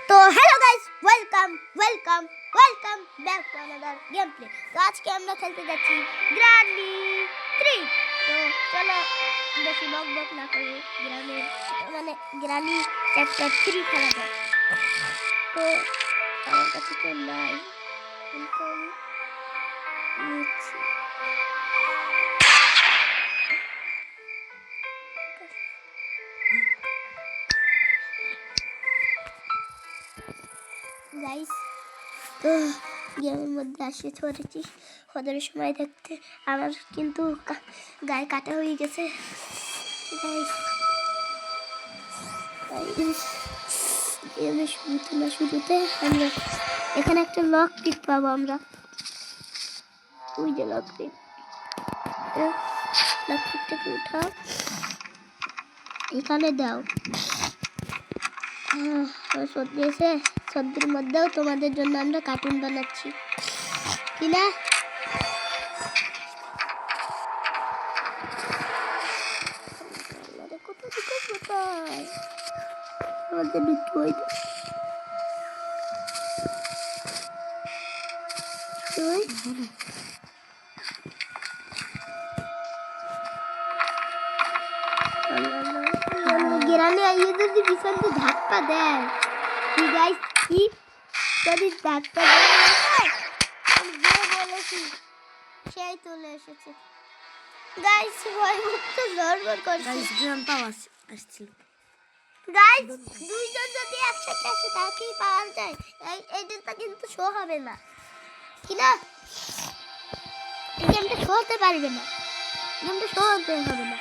तो hello guys, welcome back to another gameplay. तो आज के আমরা খেলতে যাচ্ছি গ্রানি 3। তো চলো বেশি বক না করে গ্রানি চ্যাপ্টার 3 খেলা যাক। তো আমার কাছে তো নাই, কিন্তু আমি নিচ্ছি। গাইস, তো গেমের মধ্যে আসে ছড়েছি ওদের সময় দেখতে আমার কিন্তু গায়ে কাটা হয়ে গেছে। শুরুতে আমরা এখানে একটা লক পিক পাবো। আমরা ওই যে লক পিকটাকে উঠাও, এখানে দাও। সত্যি এসে সত্যির মধ্যেও তোমাদের জন্য আমরা কার্টুন বানাচ্ছি, কি না? গ্রামে আইয়ে যদি পিছন দিয়ে ধাক্কা দেয়, কি গাইস, কি যদি ধাক্কা দেয় আমি যে বলেছি সেই চলে এসেছে। গাইস ভয় মুক্ত গড়বড় করছে। গাইস গ্রামটাও আসছিল। গাইস দুইজন যদি একসাথে আসে তাকেই পাওয়া যায়। এই দিনটা কিন্তু শো হবে না, কি না? এই গেমটা শো হতে পারবে না, গেমটা শো হতে হবে না,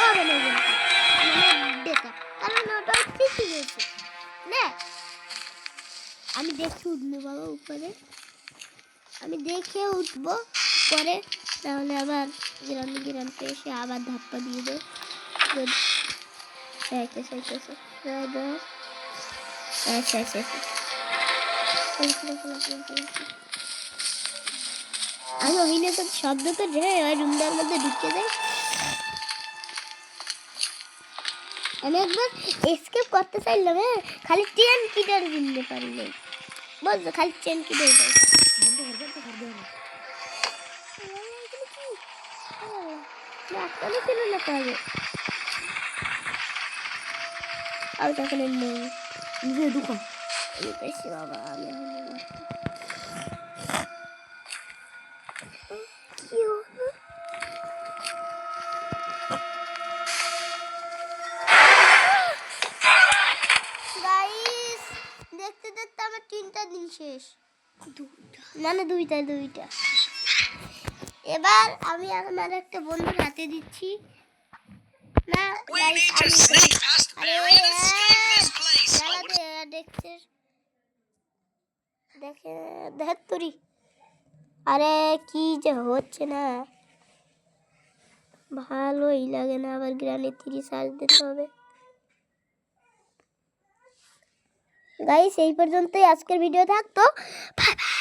হবে না গেমটা। কারণ ওটা ঠিকই হয়েছে না। আমি দেখে উঠবো বাবা উপরে, আমি দেখে উঠবো পরে, তাহলে আবার গ্রামে এসে আবার ধাপ্পা দিয়ে দেয়। আমি ওইনে তো শব্দ তো ওই রুমটার মধ্যে ঢুকে যায়। আমি একবার এসকেপ করতে চাইলাম, খালি ট্রেন কিটার কিনতে পারলে বলতো, খালি ট্রেন কিটার ছিল না পাবে। আর তখন নিজে ঢুকো পেয়েছি বাবা। আমি কি হলো? দেখতে দেখতে আমার 3টা দিন শেষ, মানে দুইটা। এবার আমি আমার একটা বন্ধুর হাতে দিচ্ছি না। দেখ তোরি, আরে কি যে হচ্ছে না, ভালোই লাগে না। আবার গ্রানি 3 সার্চ দিতে হবে। গাইস এই পর্যন্তই আজকের ভিডিও থাকতো। Bye bye.